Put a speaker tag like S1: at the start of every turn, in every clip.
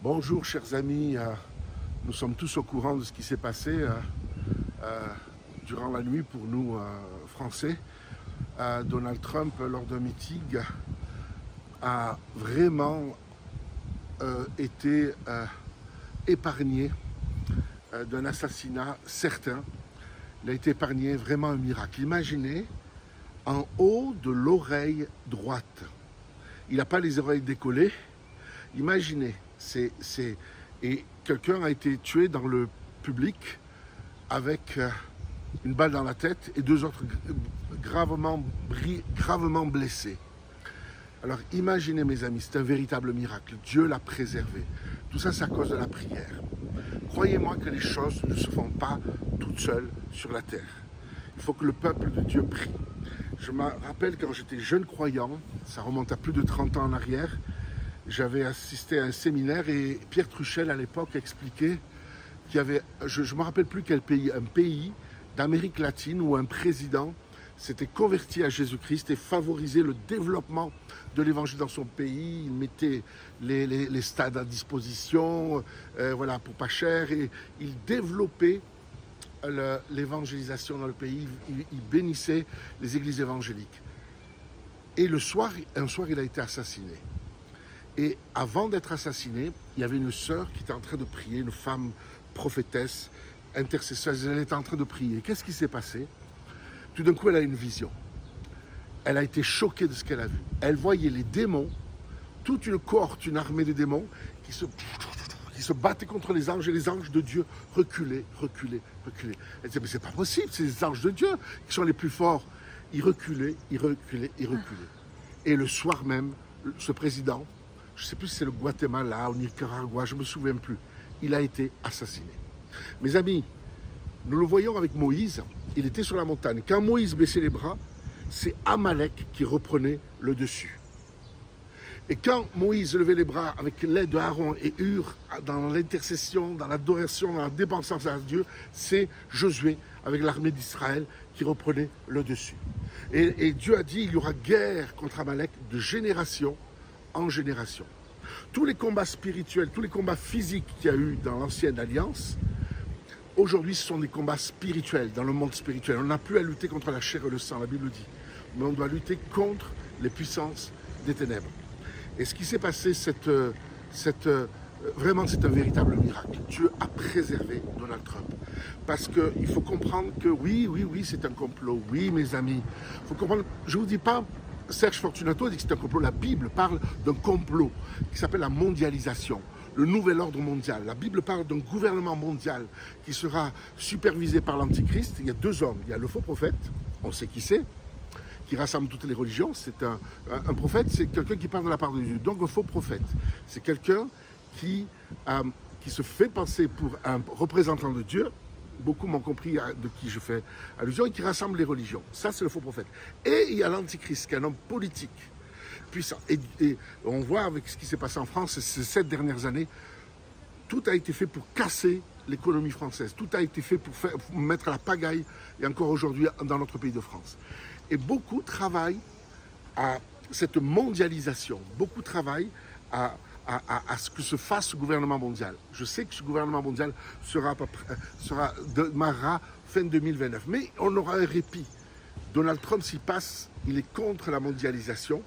S1: Bonjour chers amis, nous sommes tous au courant de ce qui s'est passé durant la nuit pour nous Français. Donald Trump, lors d'un meeting, a vraiment été épargné d'un assassinat certain. Il a été épargné, vraiment un miracle. Imaginez, en haut de l'oreille droite, il n'a pas les oreilles décollées. Imaginez, et quelqu'un a été tué dans le public avec une balle dans la tête et deux autres gravement blessés. Alors imaginez mes amis, c'est un véritable miracle. Dieu l'a préservé. Tout ça, c'est à cause de la prière. Croyez-moi que les choses ne se font pas toutes seules sur la terre. Il faut que le peuple de Dieu prie. Je me rappelle quand j'étais jeune croyant, ça remonte à plus de 30 ans en arrière, j'avais assisté à un séminaire et Pierre Truchel à l'époque expliquait qu'il y avait, je ne me rappelle plus quel pays, un pays d'Amérique latine où un président s'était converti à Jésus-Christ et favorisait le développement de l'évangile dans son pays. Il mettait les stades à disposition, voilà, pour pas cher, et il développait l'évangélisation dans le pays. Il bénissait les églises évangéliques. Et un soir, il a été assassiné. Et avant d'être assassiné, il y avait une sœur qui était en train de prier, une femme prophétesse, intercesseuse, elle était en train de prier. Qu'est-ce qui s'est passé? Tout d'un coup, elle a une vision. Elle a été choquée de ce qu'elle a vu. Elle voyait les démons, toute une cohorte, une armée de démons qui se battaient contre les anges, et les anges de Dieu reculaient. Elle disait, mais c'est pas possible, c'est les anges de Dieu qui sont les plus forts. Ils reculaient. Et le soir même, ce président, je ne sais plus si c'est le Guatemala ou Nicaragua, je ne me souviens plus, il a été assassiné. Mes amis, nous le voyons avec Moïse, il était sur la montagne. Quand Moïse baissait les bras, c'est Amalek qui reprenait le dessus. Et quand Moïse levait les bras avec l'aide d'Aaron et Hur, dans l'intercession, dans l'adoration, dans la dépendance à Dieu, c'est Josué avec l'armée d'Israël qui reprenait le dessus. Et Dieu a dit, il y aura guerre contre Amalek de génération en génération. Tous les combats spirituels, tous les combats physiques qu'il y a eu dans l'ancienne alliance, aujourd'hui ce sont des combats spirituels, dans le monde spirituel. On n'a plus à lutter contre la chair et le sang, la Bible dit, mais on doit lutter contre les puissances des ténèbres. Et ce qui s'est passé, vraiment c'est un véritable miracle. Dieu a préservé Donald Trump. Parce qu'il faut comprendre que oui, c'est un complot. Oui, mes amis, il faut comprendre, je ne vous dis pas, Serge Fortunato dit que c'est un complot. La Bible parle d'un complot qui s'appelle la mondialisation, le nouvel ordre mondial. La Bible parle d'un gouvernement mondial qui sera supervisé par l'Antichrist. Il y a deux hommes. Il y a le faux prophète, on sait qui c'est, qui rassemble toutes les religions. C'est un prophète, c'est quelqu'un qui parle de la part de Dieu. Donc un faux prophète, c'est quelqu'un qui se fait passer pour un représentant de Dieu. Beaucoup m'ont compris de qui je fais allusion, et qui rassemble les religions. Ça, c'est le faux prophète. Et il y a l'Antichrist, qui est un homme politique puissant. Et on voit avec ce qui s'est passé en France ces 7 dernières années, tout a été fait pour casser l'économie française. Tout a été fait pour mettre la pagaille, et encore aujourd'hui, dans notre pays de France. Et beaucoup travaillent à cette mondialisation. Beaucoup travaillent à ce que se fasse ce gouvernement mondial. Je sais que ce gouvernement mondial démarrera fin 2029. Mais on aura un répit. Donald Trump, s'il passe, il est contre la mondialisation.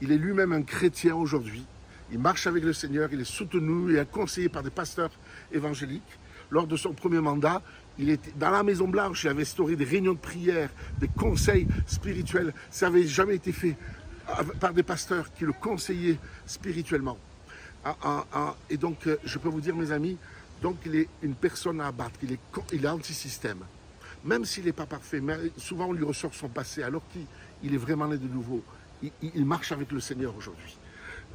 S1: Il est lui-même un chrétien aujourd'hui. Il marche avec le Seigneur, il est soutenu et conseillé par des pasteurs évangéliques. Lors de son premier mandat, il était dans la Maison Blanche, il avait instauré des réunions de prière, des conseils spirituels. Ça n'avait jamais été fait par des pasteurs qui le conseillaient spirituellement. Et donc, je peux vous dire, mes amis, donc il est une personne à abattre, il est anti-système. Même s'il n'est pas parfait, mais souvent on lui ressort son passé, alors qu'il est vraiment né de nouveau. Il marche avec le Seigneur aujourd'hui.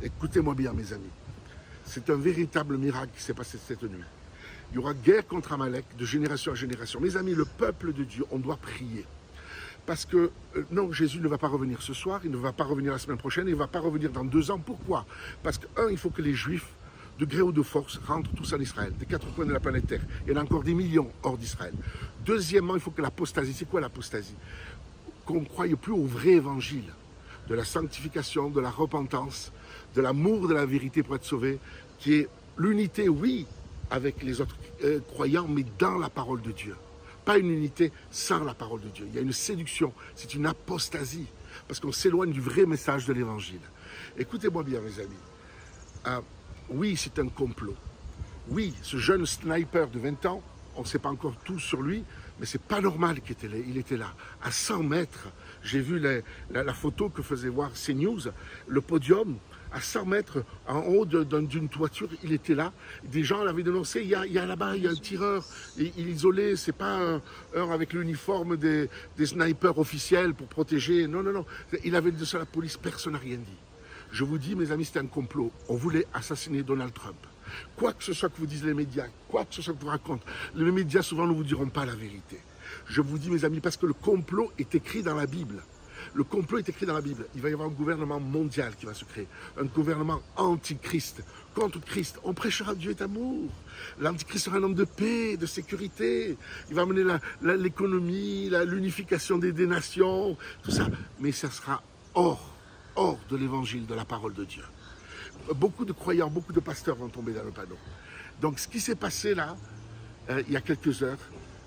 S1: Écoutez-moi bien, mes amis. C'est un véritable miracle qui s'est passé cette nuit. Il y aura guerre contre Amalek de génération en génération. Mes amis, le peuple de Dieu, on doit prier. Parce que, non, Jésus ne va pas revenir ce soir, il ne va pas revenir la semaine prochaine, il ne va pas revenir dans 2 ans. Pourquoi? Parce que, il faut que les Juifs, de gré ou de force, rentrent tous en Israël, des 4 coins de la planète Terre. Il y en a encore des millions hors d'Israël. Deuxièmement, il faut que l'apostasie, c'est quoi l'apostasie? Qu'on ne croie plus au vrai évangile, de la sanctification, de la repentance, de l'amour de la vérité pour être sauvé, qui est L'unité, oui, avec les autres croyants, mais dans la parole de Dieu. Pas une unité sans la parole de Dieu. Il y a une séduction, c'est une apostasie, parce qu'on s'éloigne du vrai message de l'Évangile. Écoutez-moi bien, mes amis. Oui, c'est un complot. Oui, ce jeune sniper de 20 ans, on ne sait pas encore tout sur lui, mais c'est pas normal qu'il était là. À 100 mètres, j'ai vu la photo que faisait voir CNews, le podium, à 100 mètres, en haut d'une toiture, il était là. Des gens l'avaient dénoncé, il y a là-bas, il y a un tireur, il est isolé, c'est pas un avec l'uniforme des snipers officiels pour protéger. Non, non, non, il avait dit ça à la police, personne n'a rien dit. Je vous dis, mes amis, c'était un complot. On voulait assassiner Donald Trump. Quoi que ce soit que vous disent les médias, quoi que ce soit que vous racontent, les médias souvent ne vous diront pas la vérité. Je vous dis, mes amis, parce que le complot est écrit dans la Bible. Le complot est écrit dans la Bible. Il va y avoir un gouvernement mondial qui va se créer. Un gouvernement antichrist, contre Christ. On prêchera Dieu est amour. L'antichrist sera un homme de paix, de sécurité. Il va amener l'économie, l'unification des nations, tout ça. Mais ça sera hors de l'évangile, de la parole de Dieu. Beaucoup de croyants, beaucoup de pasteurs vont tomber dans le panneau. Donc ce qui s'est passé là, il y a quelques heures,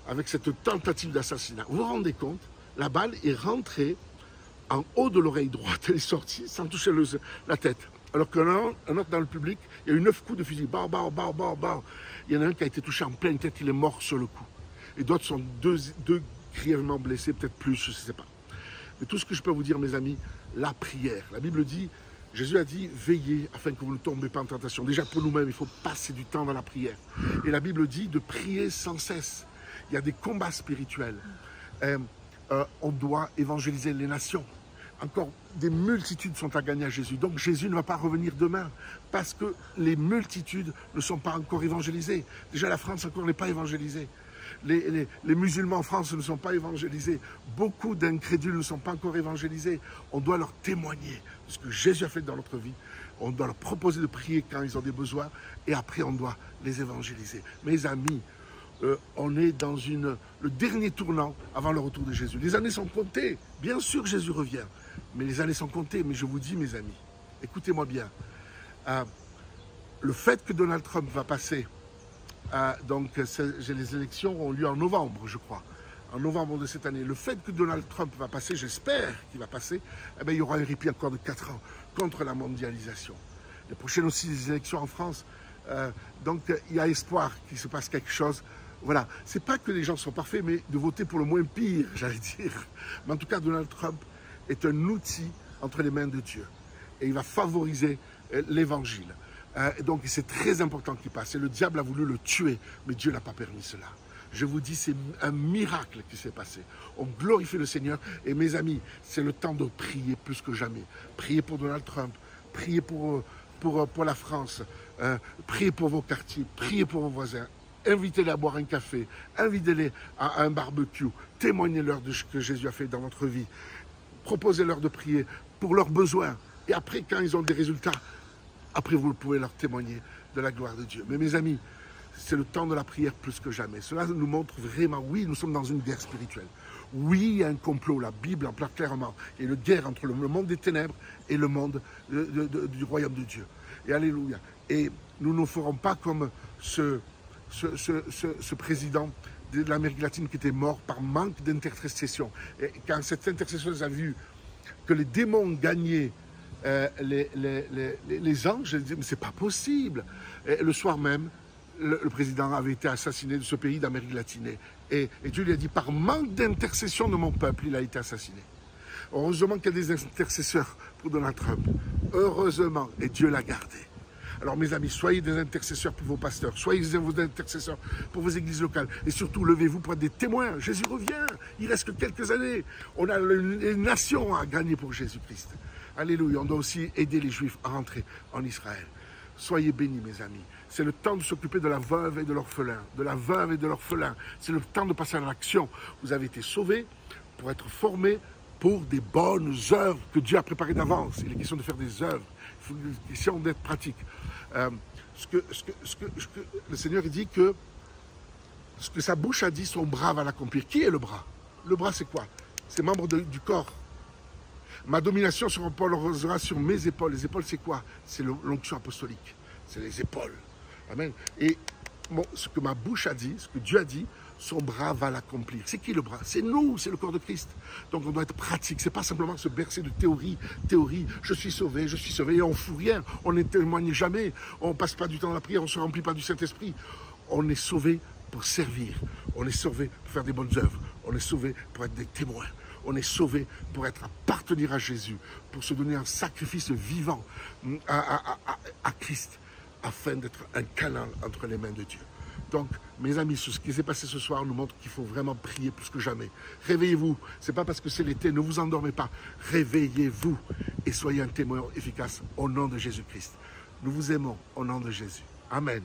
S1: avec cette tentative d'assassinat, vous vous rendez compte, la balle est rentrée en haut de l'oreille droite, elle est sortie sans toucher la tête. Alors qu'un autre dans le public, il y a eu 9 coups de fusil, bar, bar, bar, bar, bar. Il y en a un qui a été touché en pleine tête, il est mort sur le coup. Et d'autres sont deux grièvement blessés, peut-être plus, je ne sais pas. Mais tout ce que je peux vous dire, mes amis, la prière. La Bible dit, Jésus a dit, veillez afin que vous ne tombez pas en tentation. Déjà pour nous-mêmes, il faut passer du temps dans la prière. Et la Bible dit de prier sans cesse. Il y a des combats spirituels. On doit évangéliser les nations. Encore des multitudes sont à gagner à Jésus. Donc Jésus ne va pas revenir demain parce que les multitudes ne sont pas encore évangélisées. Déjà la France encore n'est pas évangélisée. Les musulmans en France ne sont pas évangélisés. Beaucoup d'incrédules ne sont pas encore évangélisés. On doit leur témoigner de ce que Jésus a fait dans notre vie. On doit leur proposer de prier quand ils ont des besoins. Et après, on doit les évangéliser. Mes amis, on est dans le dernier tournant avant le retour de Jésus. Les années sont comptées. Bien sûr, Jésus revient. Mais les années sont comptées. Mais je vous dis, mes amis, écoutez-moi bien. Le fait que Donald Trump va passer... donc les élections ont lieu en novembre, je crois. En novembre de cette année. Le fait que Donald Trump va passer, j'espère qu'il va passer, eh bien, il y aura un répit encore de 4 ans contre la mondialisation. Les prochaines aussi des élections en France. Donc il y a espoir qu'il se passe quelque chose. Voilà. C'est pas que les gens sont parfaits, mais de voter pour le moins pire, j'allais dire. Mais en tout cas, Donald Trump est un outil entre les mains de Dieu. Et il va favoriser l'évangile. Donc c'est très important qu'il passe. Et le diable a voulu le tuer, mais Dieu n'a pas permis cela. Je vous dis, c'est un miracle qui s'est passé. On glorifie le Seigneur. Et mes amis, c'est le temps de prier plus que jamais. Priez pour Donald Trump, priez pour la France, priez pour vos quartiers, priez pour vos voisins. Invitez-les à boire un café, invitez-les à un barbecue, témoignez-leur de ce que Jésus a fait dans votre vie. Proposez-leur de prier pour leurs besoins. Et après, quand ils ont des résultats, après, vous pouvez leur témoigner de la gloire de Dieu. Mais mes amis, c'est le temps de la prière plus que jamais. Cela nous montre vraiment, oui, nous sommes dans une guerre spirituelle. Oui, il y a un complot, la Bible en parle clairement. Il y a une guerre entre le monde des ténèbres et le monde du royaume de Dieu. Et alléluia. Et nous ne ferons pas comme ce président de l'Amérique latine qui était mort par manque d'intercession. Et quand cette intercession a vu que les démons gagnaient les anges, je dis, mais c'est pas possible. Et le soir même, le président avait été assassiné de ce pays d'Amérique latine. Et Dieu lui a dit, par manque d'intercession de mon peuple, il a été assassiné. Heureusement qu'il y a des intercesseurs pour Donald Trump. Heureusement. Et Dieu l'a gardé. Alors mes amis, soyez des intercesseurs pour vos pasteurs, soyez des intercesseurs pour vos églises locales. Et surtout, levez-vous pour être des témoins. Jésus revient. Il reste que quelques années. On a les nations à gagner pour Jésus-Christ. Alléluia. On doit aussi aider les Juifs à rentrer en Israël. Soyez bénis, mes amis. C'est le temps de s'occuper de la veuve et de l'orphelin. De la veuve et de l'orphelin. C'est le temps de passer à l'action. Vous avez été sauvés pour être formés pour des bonnes œuvres que Dieu a préparées d'avance. Il est question de faire des œuvres. Il est question d'être pratique. Le Seigneur dit que ce que sa bouche a dit, son bras va l'accomplir. Qui est le bras? Le bras, c'est quoi? C'est membre du corps. Ma domination reposera sur mes épaules. Les épaules, c'est quoi? C'est l'onction apostolique. C'est les épaules. Amen. Et bon, ce que ma bouche a dit, ce que Dieu a dit, son bras va l'accomplir. C'est qui le bras? C'est nous, c'est le corps de Christ. Donc on doit être pratique. C'est pas simplement se bercer de théorie, je suis sauvé, et on ne fout rien. On ne témoigne jamais. On ne passe pas du temps à la prière, on ne se remplit pas du Saint-Esprit. On est sauvé pour servir. On est sauvé pour faire des bonnes œuvres. On est sauvé pour être des témoins. On est sauvé pour appartenir à Jésus, pour se donner un sacrifice vivant à Christ, afin d'être un canal entre les mains de Dieu. Donc, mes amis, ce qui s'est passé ce soir nous montre qu'il faut vraiment prier plus que jamais. Réveillez-vous. Ce n'est pas parce que c'est l'été, ne vous endormez pas. Réveillez-vous et soyez un témoin efficace au nom de Jésus-Christ. Nous vous aimons au nom de Jésus. Amen.